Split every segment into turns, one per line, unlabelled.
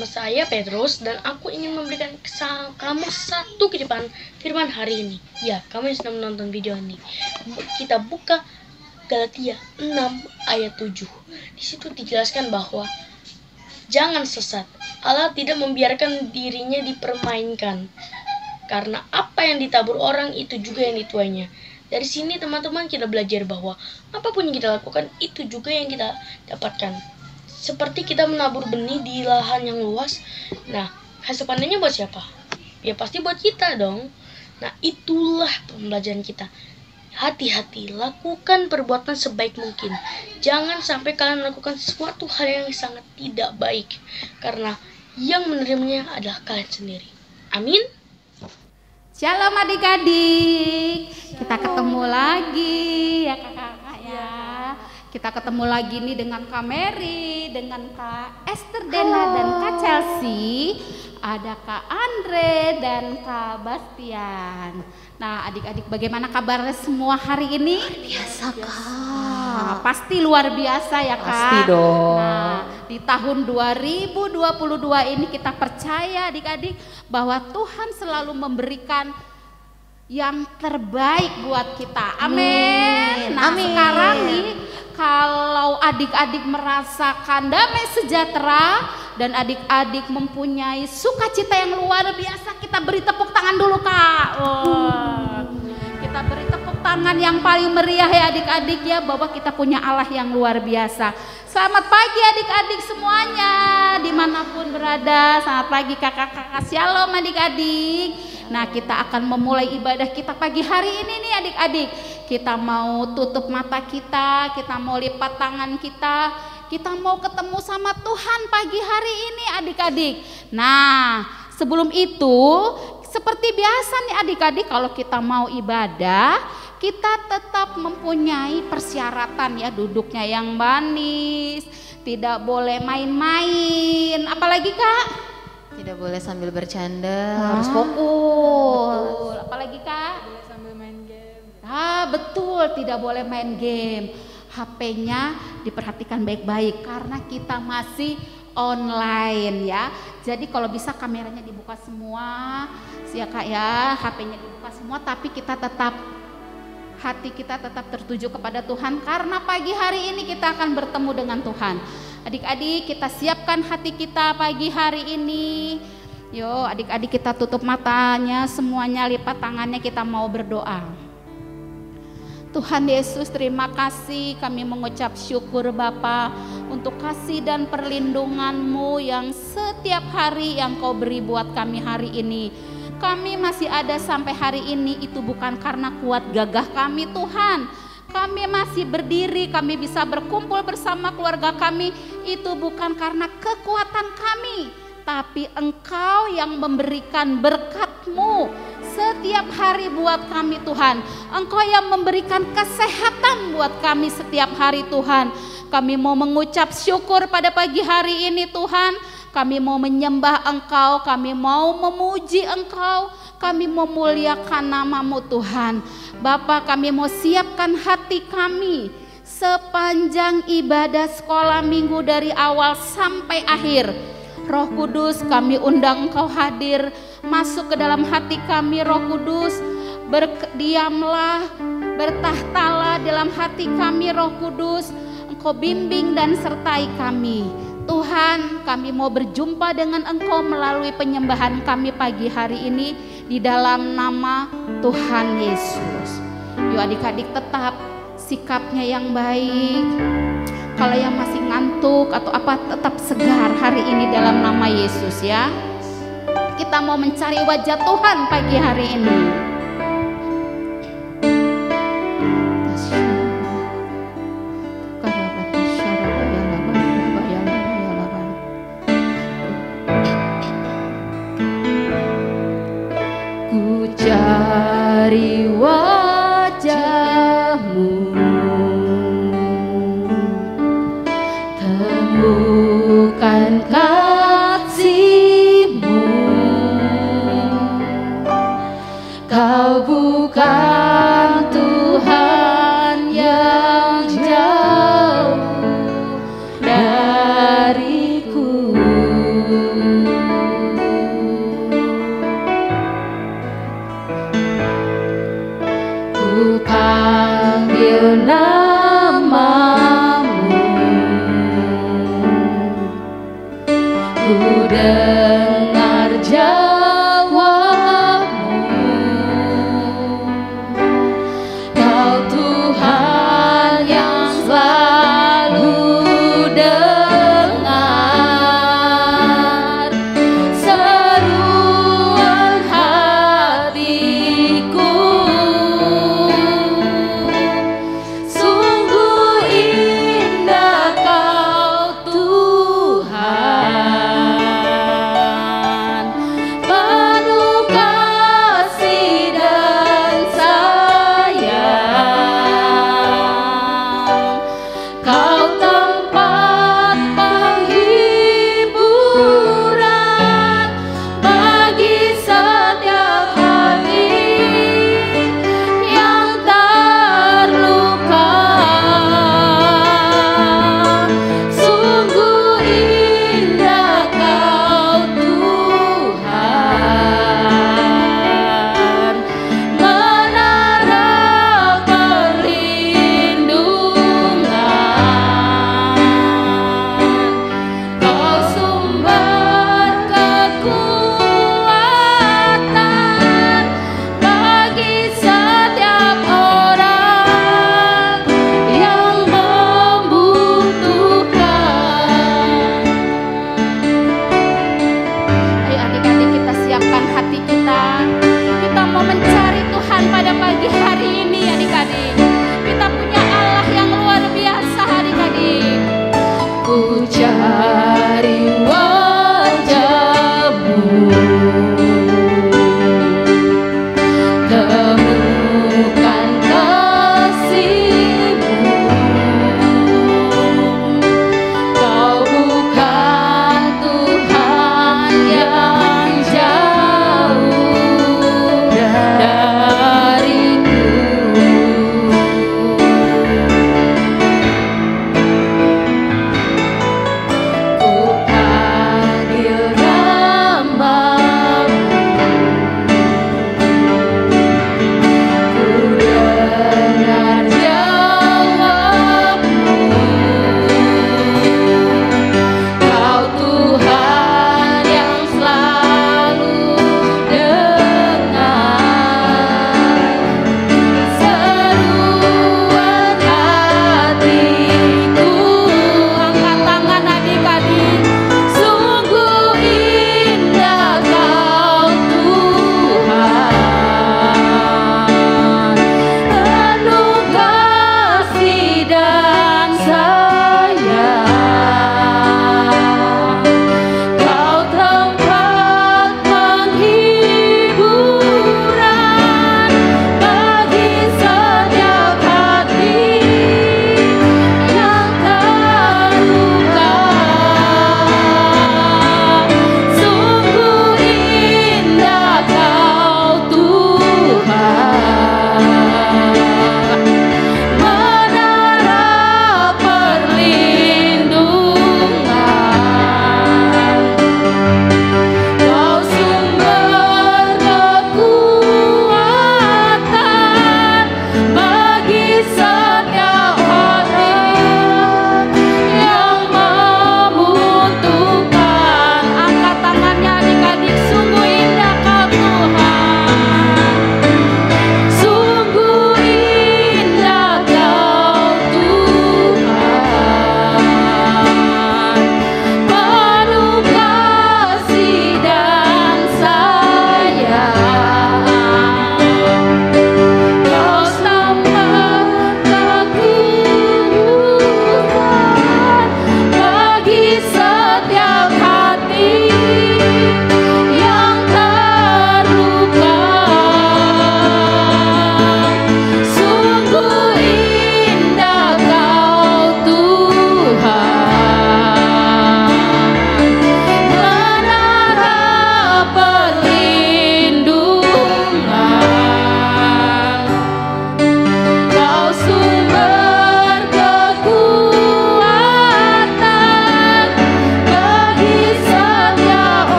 Nama saya Petrus dan aku ingin memberikan kamu satu firman hari ini. Ya, kamu yang sedang menonton video ini. Kita buka Galatia 6 ayat 7. Di situ dijelaskan bahwa jangan sesat. Allah tidak membiarkan dirinya dipermainkan. Karena apa yang ditabur orang itu juga yang dituainya. Dari sini teman-teman kita belajar bahwa apapun yang kita lakukan itu juga yang kita dapatkan. Seperti kita menabur benih di lahan yang luas. Nah, hasil panennya buat siapa? Ya pasti buat kita dong. Nah, itulah pembelajaran kita. Hati-hati, lakukan perbuatan sebaik mungkin. Jangan sampai kalian melakukan sesuatu hal yang sangat tidak baik. Karena yang menerimanya adalah kalian sendiri. Amin.
Shalom adik-adik, kita ketemu lagi ya kakak-kakak ya. Kita ketemu lagi nih dengan Kak Mary, dengan Kak Esther Dena dan Kak Chelsea. Ada Kak Andre dan Kak Bastian. Nah adik-adik bagaimana kabarnya semua hari ini?
Luar biasa Kak.
Pasti luar biasa ya Kak.
Pasti dong.
Nah di tahun 2022 ini kita percaya adik-adik bahwa Tuhan selalu memberikan yang terbaik buat kita. Amin. Nah
Amin.
Sekarang nih kalau adik-adik merasakan damai sejahtera dan adik-adik mempunyai sukacita yang luar biasa, kita beri tepuk tangan dulu Kak. Kita beri tepuk tangan yang paling meriah ya adik-adik ya, bahwa kita punya Allah yang luar biasa. Selamat pagi adik-adik semuanya dimanapun berada. Selamat pagi kakak-kakak. Shalom adik-adik. Nah kita akan memulai ibadah kita pagi hari ini nih adik-adik. Kita mau tutup mata kita mau lipat tangan kita mau ketemu sama Tuhan pagi hari ini adik-adik. Nah sebelum itu seperti biasa nih adik-adik, kalau kita mau ibadah kita tetap mempunyai persyaratan ya, duduknya yang manis, tidak boleh main-main, apalagi Kak?
Tidak boleh sambil bercanda, harus fokus.
Betul. Apalagi Kak?
Boleh sambil main game.
Betul, tidak boleh main game. HP-nya diperhatikan baik-baik karena kita masih online ya. Jadi kalau bisa kameranya dibuka semua, ya Kak ya, HP-nya dibuka semua, tapi hati kita tetap tertuju kepada Tuhan karena pagi hari ini kita akan bertemu dengan Tuhan. Adik-adik kita siapkan hati kita pagi hari ini. Yo adik-adik kita tutup matanya semuanya, lipat tangannya, kita mau berdoa. Tuhan Yesus terima kasih, kami mengucap syukur Bapa untuk kasih dan perlindungan-Mu yang setiap hari yang Kau beri buat kami hari ini. Kami masih ada sampai hari ini itu bukan karena kuat gagah kami Tuhan. Kami masih berdiri, kami bisa berkumpul bersama keluarga kami, itu bukan karena kekuatan kami, tapi Engkau yang memberikan berkat-Mu setiap hari buat kami Tuhan. Engkau yang memberikan kesehatan buat kami setiap hari Tuhan. Kami mau mengucap syukur pada pagi hari ini Tuhan. Kami mau menyembah Engkau, kami mau memuji Engkau, kami memuliakan nama-Mu Tuhan. Bapa, kami mau siapkan hati kami sepanjang ibadah sekolah minggu dari awal sampai akhir. Roh Kudus, kami undang Engkau hadir, masuk ke dalam hati kami Roh Kudus. Berdiamlah, bertahtalah dalam hati kami Roh Kudus. Engkau bimbing dan sertai kami. Tuhan, kami mau berjumpa dengan Engkau melalui penyembahan kami pagi hari ini di dalam nama Tuhan Yesus. Yuk adik-adik tetap sikapnya yang baik. Kalau yang masih ngantuk atau apa tetap segar hari ini dalam nama Yesus ya. Kita mau mencari wajah Tuhan pagi hari ini. Cari wajah-Mu, temukan kasih-Mu. Kau bukan Tuhan yang jauh dariku.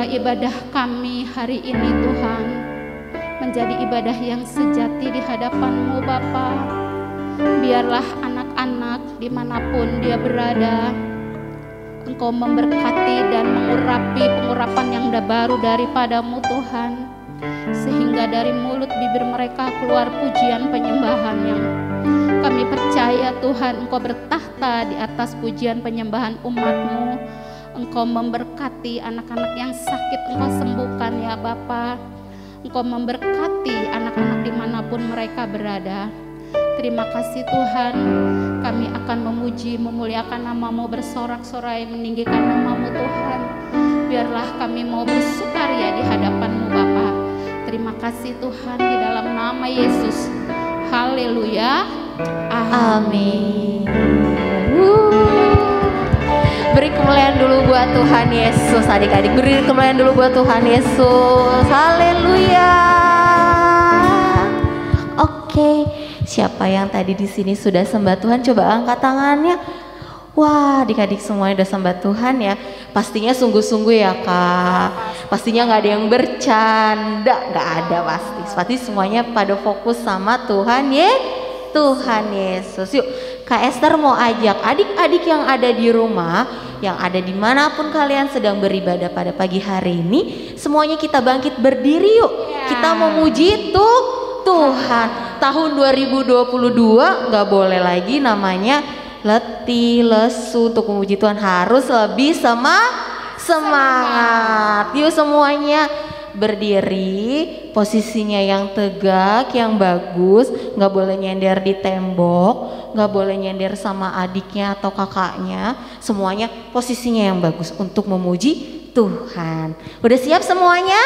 biarlah ibadah kami hari ini Tuhan menjadi ibadah yang sejati di hadapan-Mu Bapa. Biarlah anak-anak dimanapun dia berada, Engkau memberkati dan mengurapi pengurapan yang baru daripada-Mu Tuhan, sehingga dari mulut bibir mereka keluar pujian penyembahan yang kami percaya Tuhan Engkau bertahta di atas pujian penyembahan umat-Mu. Engkau memberkati anak-anak yang sakit, Engkau sembuhkan ya Bapa. Engkau memberkati anak-anak dimanapun mereka berada. Terima kasih Tuhan, kami akan memuji, memuliakan nama-Mu, bersorak-sorai meninggikan nama-Mu Tuhan. Biarlah kami mau bersukaria di hadapan-Mu Bapa. Terima kasih Tuhan, di dalam nama Yesus. Haleluya.
Amin. Beri kemuliaan dulu buat Tuhan Yesus, adik-adik. Beri kemuliaan dulu buat Tuhan Yesus. Haleluya. Oke, siapa yang tadi di sini sudah sembah Tuhan? Coba angkat tangannya. Wah, adik-adik semuanya udah sembah Tuhan ya. Pastinya sungguh-sungguh ya Kak. Pastinya nggak ada yang bercanda, nggak ada pasti. Pasti semuanya pada fokus sama Tuhan ya. Tuhan Yesus. Yuk, Kak Esther mau ajak adik-adik yang ada di rumah, yang ada dimanapun kalian sedang beribadah pada pagi hari ini, semuanya kita bangkit berdiri yuk. Kita memuji Tuhan. Tahun 2022 nggak boleh lagi namanya letih, lesu. Untuk memuji Tuhan harus lebih semangat. Yuk semuanya berdiri, posisinya yang tegak, yang bagus. Nggak boleh nyender di tembok, nggak boleh nyender sama adiknya atau kakaknya. Semuanya posisinya yang bagus untuk memuji Tuhan. Udah siap semuanya?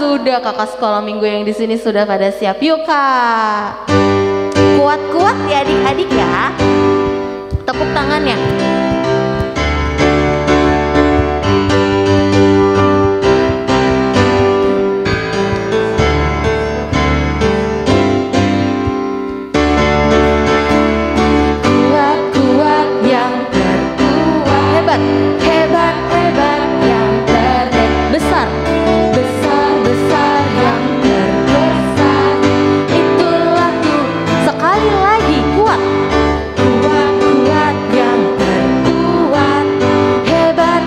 Sudah, kakak sekolah minggu yang di sini sudah pada siap. Yuk Kak, kuat-kuat ya adik-adik ya. Tepuk tangannya. Kuat-kuat yang terkuat, hebat, hebat, hebat yang terbesar. Besar yang terbesar, itulah Tuhan. Sekali lagi, kuat. Kuat yang terkuat, hebat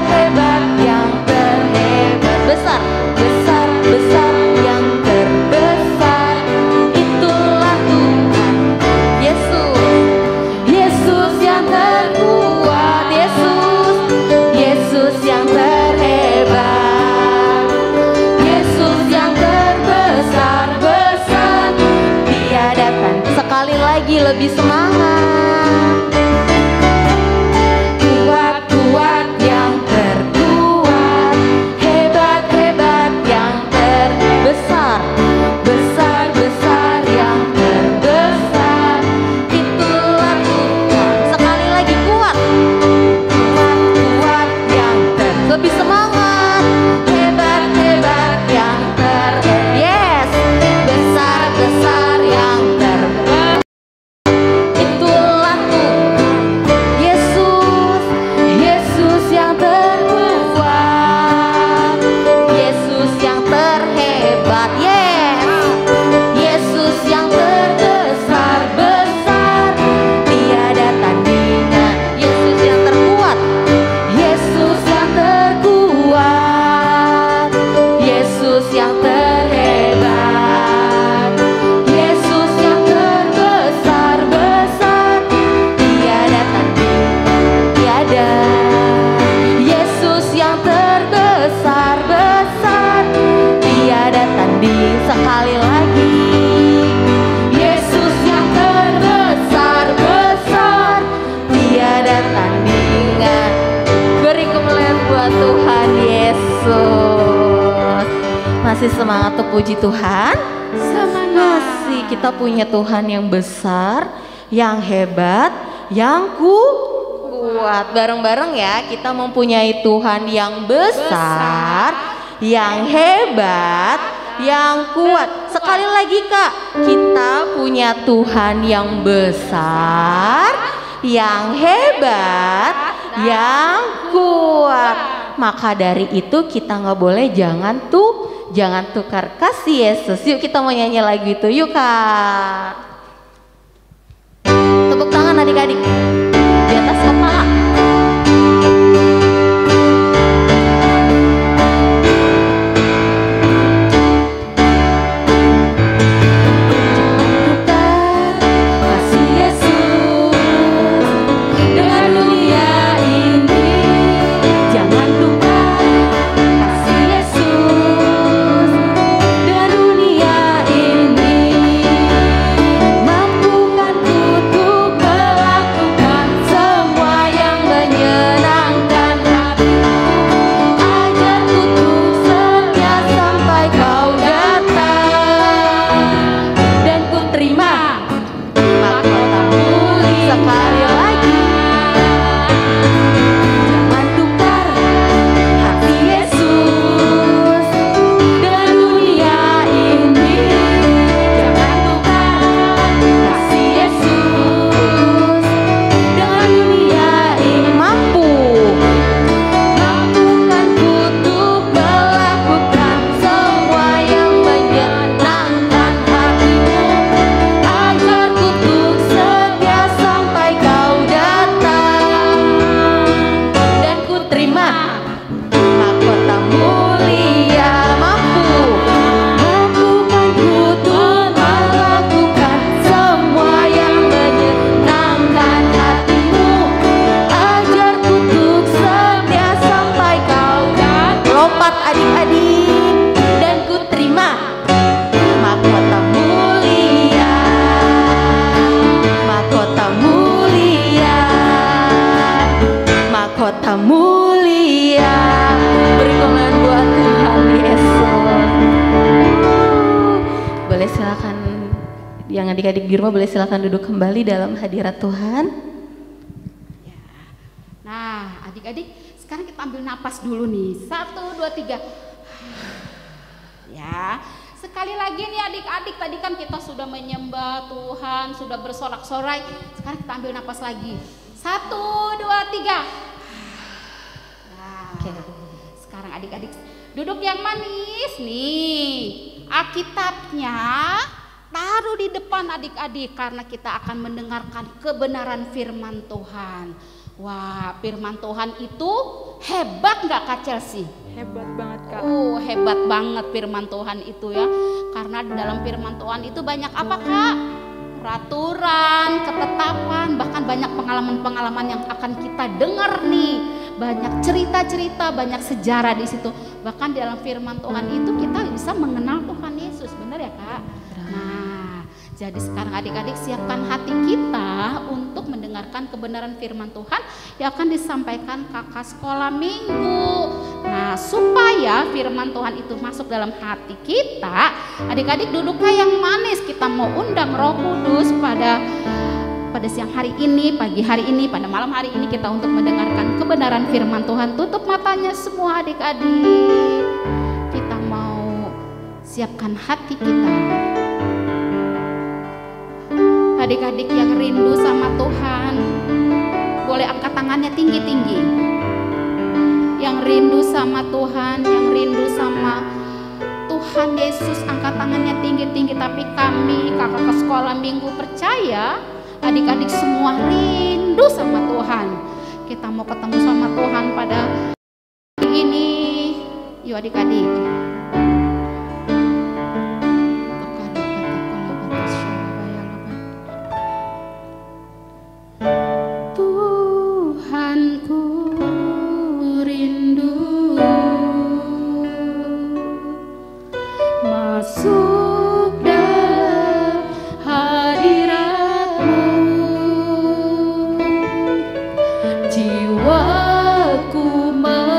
yang terhebat. Besar yang terbesar, itulah Tuhan Yesus yang terkuat, Yesus yang terhebat, Yesus yang terbesar, Dia datang. Sekali lagi, lebih semangat. Kuat yang terkuat, hebat yang terbesar, besar yang terbesar, itulah Tuhan. Sekali lagi, kuat yang lebih semangat. Hebat yang yes, besar yang terbesar, itulah Tuhan Yesus yang terkuat, Yesus yang terhebat, yes, Yesus yang terbesar, tiada tandingan. Yesus yang terkuat, Yesus yang terkuat, Yesus yang terhebat, Yesus yang terbesar, tiada tandingan, tiada. Yesus yang terbesar, tiada tanding. Sekali lagi, Yesus yang terbesar, tiada tandingan. Beri kemuliaan buat Tuhan Yesus. Masih semangat untuk puji Tuhan? Masih. Kita punya Tuhan yang besar, yang hebat, yang kuat. Bareng-bareng ya, kita mempunyai Tuhan yang besar, yang hebat, yang kuat. Sekali lagi Kak, kita punya Tuhan yang besar, yang hebat, yang kuat. Maka dari itu kita nggak boleh jangan tukar kasih Yesus. Yuk kita mau nyanyi lagu itu, yuk Kak. Tepuk tangan adik-adik di atas kepala. Adik-adik di rumah boleh silakan duduk kembali dalam hadirat Tuhan.
Nah, adik-adik, sekarang kita ambil napas dulu nih. 1, 2, 3. Ya, sekali lagi nih adik-adik, tadi kan kita sudah menyembah Tuhan, sudah bersorak-sorai. Sekarang kita ambil napas lagi. 1, 2, 3. Nah, sekarang adik-adik duduk yang manis nih. Alkitabnya taruh di depan adik-adik karena kita akan mendengarkan kebenaran firman Tuhan. Wah, firman Tuhan itu hebat nggak Kak Chelsea?
Hebat banget Kak.
Oh, hebat banget firman Tuhan itu ya. Karena di dalam firman Tuhan itu banyak apa Kak? Peraturan, ketetapan, bahkan banyak pengalaman-pengalaman yang akan kita dengar nih. Banyak cerita-cerita, banyak sejarah di situ. Bahkan di dalam firman Tuhan itu kita bisa mengenal Tuhan Yesus, benar ya Kak? Nah, jadi sekarang adik-adik siapkan hati kita untuk mendengarkan kebenaran firman Tuhan yang akan disampaikan kakak sekolah minggu. Nah, supaya firman Tuhan itu masuk dalam hati kita, adik-adik duduknya yang manis. Kita mau undang Roh Kudus pada siang hari ini, pagi hari ini, pada malam hari ini kita untuk mendengarkan kebenaran firman Tuhan. Tutup matanya semua adik-adik. Kita mau siapkan hati kita. Adik-adik yang rindu sama Tuhan, boleh angkat tangannya tinggi-tinggi. Yang rindu sama Tuhan, yang rindu sama Tuhan Yesus, angkat tangannya tinggi-tinggi. Tapi kami, kakak sekolah minggu percaya, adik-adik semua rindu sama Tuhan. Kita mau ketemu sama Tuhan pada hari ini. Yuk adik-adik.
Jiwaku menanti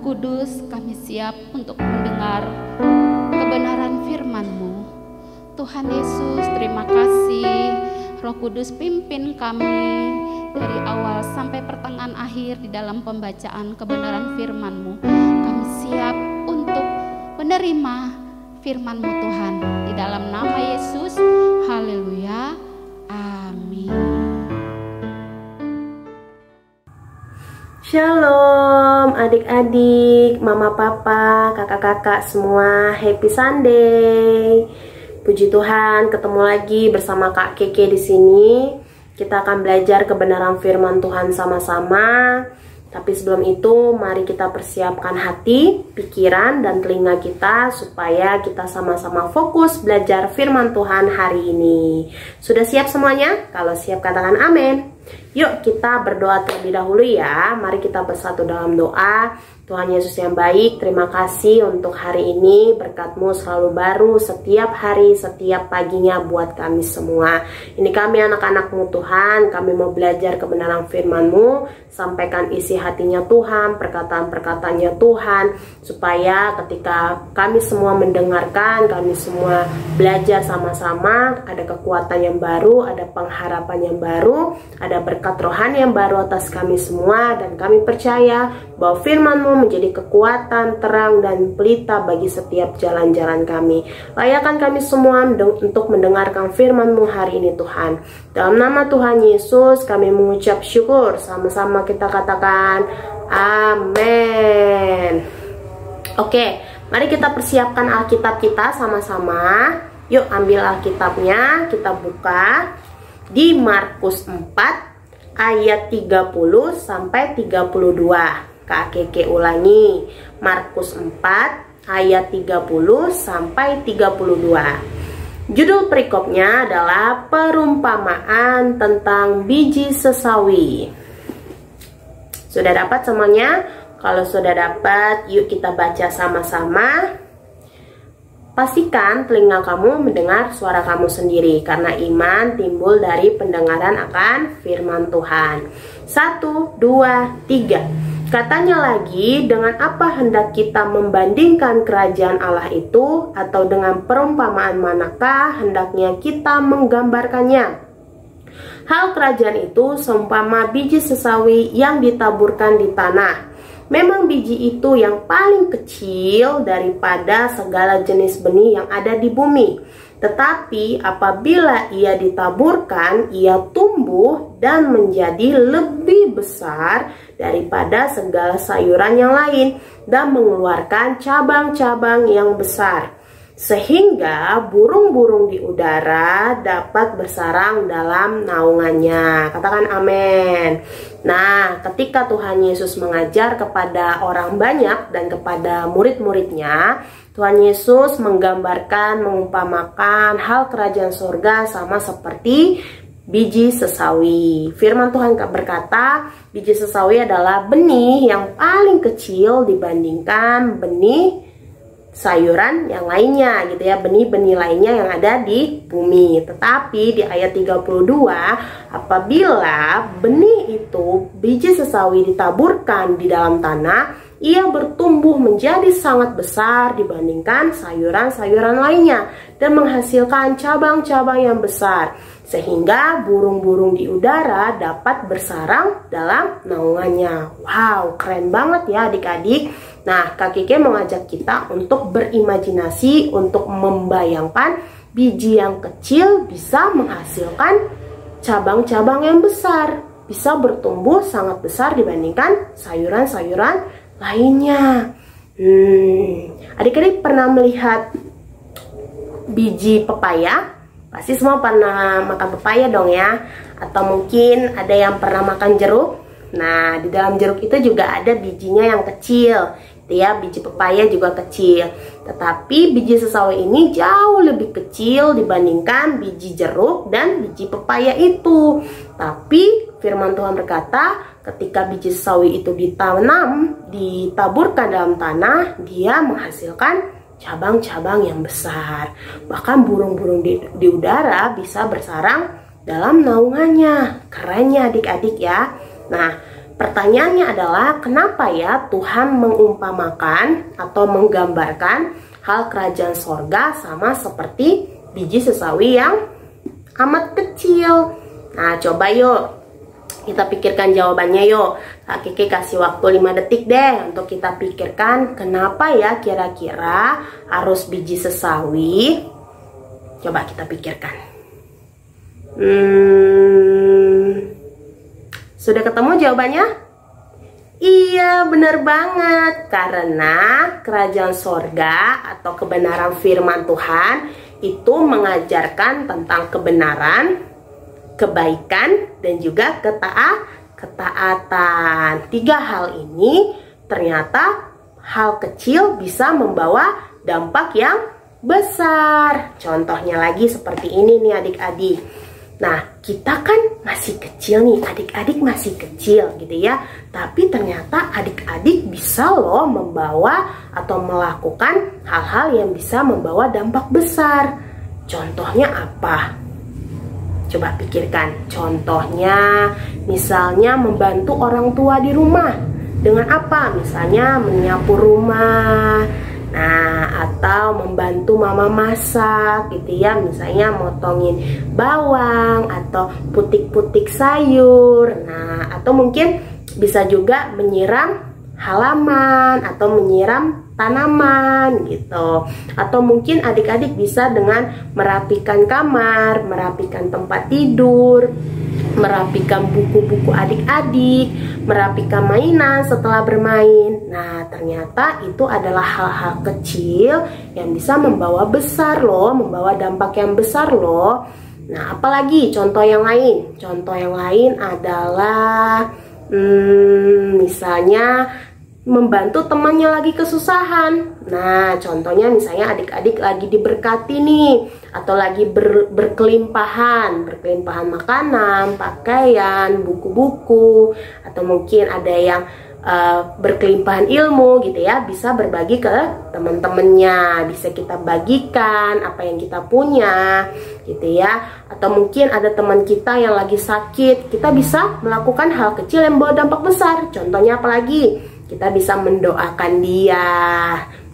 Kudus, kami siap untuk mendengar kebenaran firman-Mu. Tuhan Yesus, terima kasih. Roh Kudus, pimpin kami dari awal sampai pertengahan akhir di dalam pembacaan kebenaran firman-Mu. Kami siap untuk menerima firman-Mu Tuhan. Di dalam nama Yesus, haleluya, amin.
Shalom adik-adik, mama papa, kakak-kakak semua, happy Sunday. Puji Tuhan, ketemu lagi bersama Kak Keke di sini. Kita akan belajar kebenaran firman Tuhan sama-sama. Tapi sebelum itu, mari kita persiapkan hati, pikiran, dan telinga kita supaya kita sama-sama fokus belajar firman Tuhan hari ini. Sudah siap semuanya? Kalau siap katakan amin. Yuk kita berdoa terlebih dahulu ya. Mari kita bersatu dalam doa. Tuhan Yesus yang baik, terima kasih untuk hari ini. Berkat-Mu selalu baru setiap hari, setiap paginya buat kami semua. Ini kami anak-anak-Mu Tuhan. Kami mau belajar kebenaran firman-Mu. Sampaikan isi hatinya Tuhan, perkataan-perkataannya Tuhan, supaya ketika kami semua mendengarkan, kami semua belajar sama-sama, ada kekuatan yang baru, ada pengharapan yang baru, ada berkat rohani yang baru atas kami semua. Dan kami percaya bahwa firman-Mu menjadi kekuatan, terang, dan pelita bagi setiap jalan-jalan kami. Layakkan kami semua untuk mendengarkan firman-Mu hari ini Tuhan. Dalam nama Tuhan Yesus kami mengucap syukur. Sama-sama kita katakan amin. Oke, mari kita persiapkan Alkitab kita sama-sama. Yuk ambil Alkitabnya, kita buka di Markus 4 ayat 30 sampai 32. Kak Keke ulangi, Markus 4 ayat 30 sampai 32. Judul perikopnya adalah perumpamaan tentang biji sesawi. Sudah dapat semuanya? Kalau sudah dapat, yuk kita baca sama-sama. Pastikan telinga kamu mendengar suara kamu sendiri, karena iman timbul dari pendengaran akan firman Tuhan. 1, 2, 3. Katanya lagi, dengan apa hendak kita membandingkan kerajaan Allah itu, atau dengan perumpamaan manakah hendaknya kita menggambarkannya? Hal kerajaan itu seumpama biji sesawi yang ditaburkan di tanah. Memang biji itu yang paling kecil daripada segala jenis benih yang ada di bumi. Tetapi apabila ia ditaburkan, ia tumbuh dan menjadi lebih besar daripada segala sayuran yang lain dan mengeluarkan cabang-cabang yang besar, sehingga burung-burung di udara dapat bersarang dalam naungannya. Katakan amin. Nah, ketika Tuhan Yesus mengajar kepada orang banyak dan kepada murid-muridnya, Tuhan Yesus menggambarkan, mengumpamakan hal kerajaan surga sama seperti biji sesawi. Firman Tuhan berkata, biji sesawi adalah benih yang paling kecil dibandingkan benih sayuran yang lainnya gitu ya, benih-benih lainnya yang ada di bumi. Tetapi di ayat 32, apabila benih itu, biji sesawi ditaburkan di dalam tanah, ia bertumbuh menjadi sangat besar dibandingkan sayuran-sayuran lainnya dan menghasilkan cabang-cabang yang besar, sehingga burung-burung di udara dapat bersarang dalam naungannya. Wow, keren banget ya adik-adik. Nah, Kak Keke mengajak kita untuk berimajinasi, untuk membayangkan biji yang kecil bisa menghasilkan cabang-cabang yang besar, bisa bertumbuh sangat besar dibandingkan sayuran-sayuran lainnya. Adik-adik pernah melihat biji pepaya? Pasti semua pernah makan pepaya dong ya. Atau mungkin ada yang pernah makan jeruk. Nah, di dalam jeruk itu juga ada bijinya yang kecil, ya, biji pepaya juga kecil. Tetapi biji sesawi ini jauh lebih kecil dibandingkan biji jeruk dan biji pepaya itu. Tapi firman Tuhan berkata, ketika biji sesawi itu ditanam, ditaburkan dalam tanah, dia menghasilkan cabang-cabang yang besar. Bahkan burung-burung di udara bisa bersarang dalam naungannya. Kerennya adik-adik ya. Nah, Pertanyaannya adalah, kenapa ya Tuhan mengumpamakan atau menggambarkan hal kerajaan sorga sama seperti biji sesawi yang amat kecil? Nah, coba yuk kita pikirkan jawabannya yuk. Kak Kiki kasih waktu 5 detik deh untuk kita pikirkan kenapa ya kira-kira harus biji sesawi. Coba kita pikirkan. Sudah ketemu jawabannya? Iya, benar banget. Karena kerajaan sorga atau kebenaran firman Tuhan itu mengajarkan tentang kebenaran, kebaikan, dan juga ketaatan. 3 hal ini ternyata hal kecil bisa membawa dampak yang besar. Contohnya lagi seperti ini nih adik-adik. Nah, kita kan masih kecil nih, adik-adik masih kecil gitu ya. Tapi ternyata adik-adik bisa loh membawa atau melakukan hal-hal yang bisa membawa dampak besar. Contohnya apa? Coba pikirkan. Contohnya misalnya membantu orang tua di rumah. Dengan apa? Misalnya menyapu rumah. Nah, atau membantu mama masak gitu ya, misalnya motongin bawang atau putik-putik sayur. Nah, atau mungkin bisa juga menyiram halaman atau menyiram tanaman gitu. Atau mungkin adik-adik bisa dengan merapikan kamar, merapikan tempat tidur, merapikan buku-buku adik-adik, merapikan mainan setelah bermain. Nah, ternyata itu adalah hal-hal kecil yang bisa membawa besar loh, membawa dampak yang besar loh. Nah, apalagi contoh yang lain? Contoh yang lain adalah misalnya membantu temannya lagi kesusahan. Nah, contohnya misalnya adik-adik lagi diberkati nih, atau lagi berkelimpahan makanan, pakaian, buku-buku, atau mungkin ada yang berkelimpahan ilmu gitu ya, bisa berbagi ke teman-temannya, bisa kita bagikan apa yang kita punya gitu ya. Atau mungkin ada teman kita yang lagi sakit, kita bisa melakukan hal kecil yang membawa dampak besar. Contohnya apalagi? Kita bisa mendoakan dia,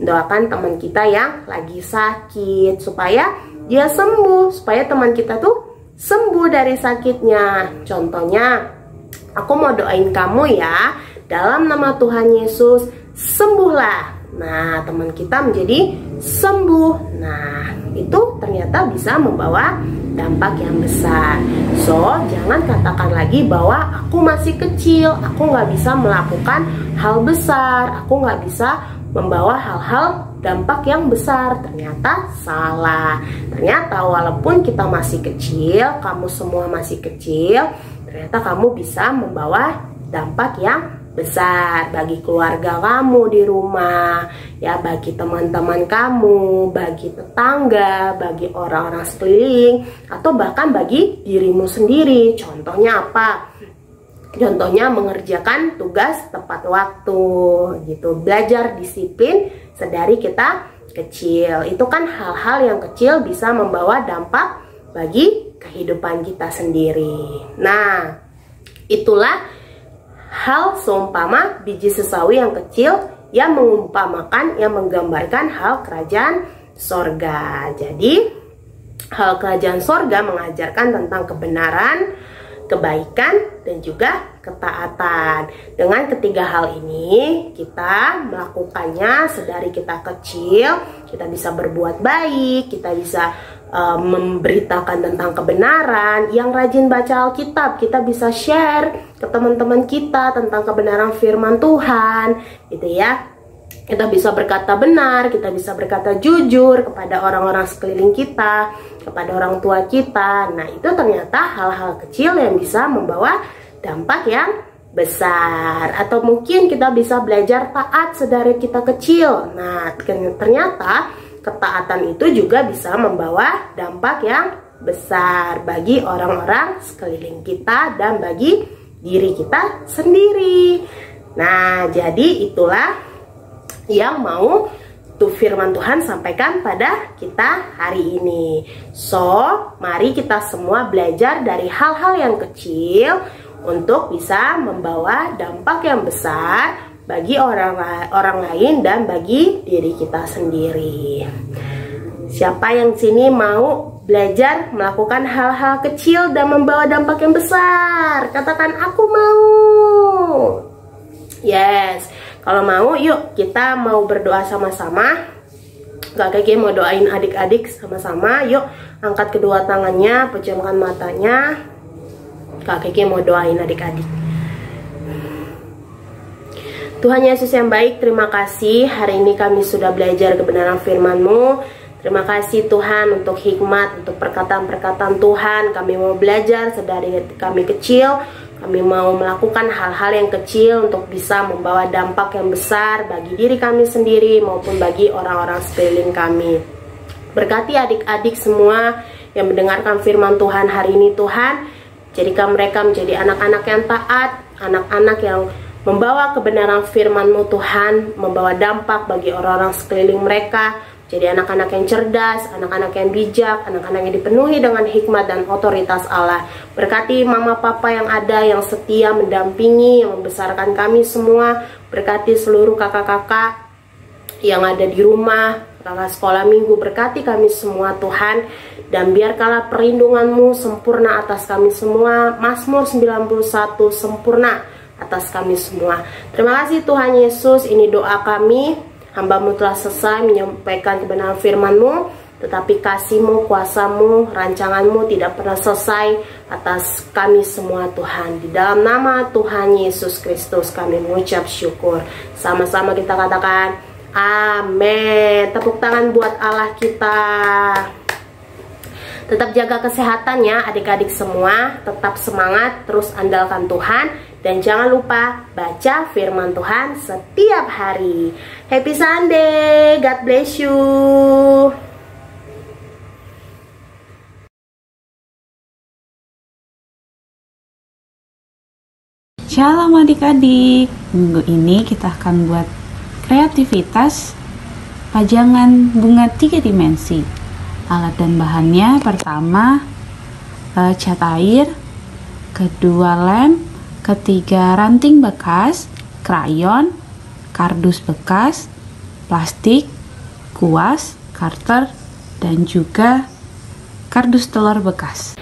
mendoakan teman kita yang lagi sakit supaya dia sembuh, supaya teman kita tuh sembuh dari sakitnya. Contohnya, aku mau doain kamu ya, dalam nama Tuhan Yesus, sembuhlah. Nah, teman kita menjadi sembuh. Nah, itu ternyata bisa membawa dampak yang besar. So, jangan katakan lagi bahwa aku masih kecil, aku nggak bisa melakukan hal besar, aku nggak bisa membawa hal-hal dampak yang besar. Ternyata salah. Ternyata walaupun kita masih kecil, kamu semua masih kecil, ternyata kamu bisa membawa dampak yang besar bagi keluarga kamu di rumah, ya, bagi teman-teman kamu, bagi tetangga, bagi orang-orang sekeliling, atau bahkan bagi dirimu sendiri. Contohnya apa? Contohnya mengerjakan tugas tepat waktu, gitu. Belajar disiplin sedari kita kecil. Itu kan hal-hal yang kecil bisa membawa dampak bagi kehidupan kita sendiri. Nah, itulah hal seumpama biji sesawi yang kecil yang mengumpamakan, yang menggambarkan hal kerajaan sorga. Jadi hal kerajaan sorga mengajarkan tentang kebenaran, kebaikan, dan juga ketaatan. Dengan ketiga hal ini kita melakukannya sedari kita kecil, kita bisa berbuat baik, kita bisa memberitakan tentang kebenaran. Yang rajin baca Alkitab, kita bisa share ke teman-teman kita tentang kebenaran firman Tuhan, gitu ya. Kita bisa berkata benar, kita bisa berkata jujur kepada orang-orang sekeliling kita, kepada orang tua kita. Nah, itu ternyata hal-hal kecil yang bisa membawa dampak yang besar. Atau mungkin kita bisa belajar taat sedari kita kecil. Nah, ternyata ketaatan itu juga bisa membawa dampak yang besar bagi orang-orang sekeliling kita dan bagi diri kita sendiri. Nah, jadi itulah yang mau firman Tuhan sampaikan pada kita hari ini. So, mari kita semua belajar dari hal-hal yang kecil untuk bisa membawa dampak yang besar bagi orang lain dan bagi diri kita sendiri. Siapa yang sini mau belajar melakukan hal-hal kecil dan membawa dampak yang besar? Katakan aku mau. Yes. Kalau mau, yuk kita mau berdoa sama-sama. Kak Kiki mau doain adik-adik sama-sama. Yuk, angkat kedua tangannya, pejamkan matanya. Kak Kiki mau doain adik-adik. Tuhan Yesus yang baik, terima kasih hari ini kami sudah belajar kebenaran firman-Mu. Terima kasih Tuhan untuk hikmat, untuk perkataan-perkataan Tuhan. Kami mau belajar sedari kami kecil. Kami mau melakukan hal-hal yang kecil untuk bisa membawa dampak yang besar bagi diri kami sendiri maupun bagi orang-orang sekeliling kami. Berkati adik-adik semua yang mendengarkan firman Tuhan hari ini Tuhan. Jadikan mereka menjadi anak-anak yang taat, anak-anak yang membawa kebenaran firman-Mu Tuhan, membawa dampak bagi orang-orang sekeliling mereka. Jadi anak-anak yang cerdas, anak-anak yang bijak, anak-anak yang dipenuhi dengan hikmat dan otoritas Allah. Berkati mama papa yang ada, yang setia mendampingi, yang membesarkan kami semua. Berkati seluruh kakak-kakak yang ada di rumah, kakak sekolah minggu. Berkati kami semua Tuhan. Dan biarkanlah perlindungan-Mu sempurna atas kami semua. Mazmur 91 sempurna atas kami semua. Terima kasih Tuhan Yesus, ini doa kami. Hamba-Mu telah selesai menyampaikan kebenaran firman-Mu, tetapi kasih-Mu, kuasa-Mu, rancangan-Mu tidak pernah selesai atas kami semua Tuhan. Di dalam nama Tuhan Yesus Kristus kami mengucap syukur. Sama-sama kita katakan amin. Tepuk tangan buat Allah kita. Tetap jaga kesehatannya adik-adik semua. Tetap semangat, terus andalkan Tuhan. Dan jangan lupa baca firman Tuhan setiap hari. Happy Sunday, God bless you.
Shalom adik-adik. Minggu ini kita akan buat kreativitas pajangan bunga 3 dimensi. Alat dan bahannya pertama cat air, kedua lem, ketiga ranting bekas, krayon, kardus bekas, plastik, kuas, karter, dan juga kardus telur bekas.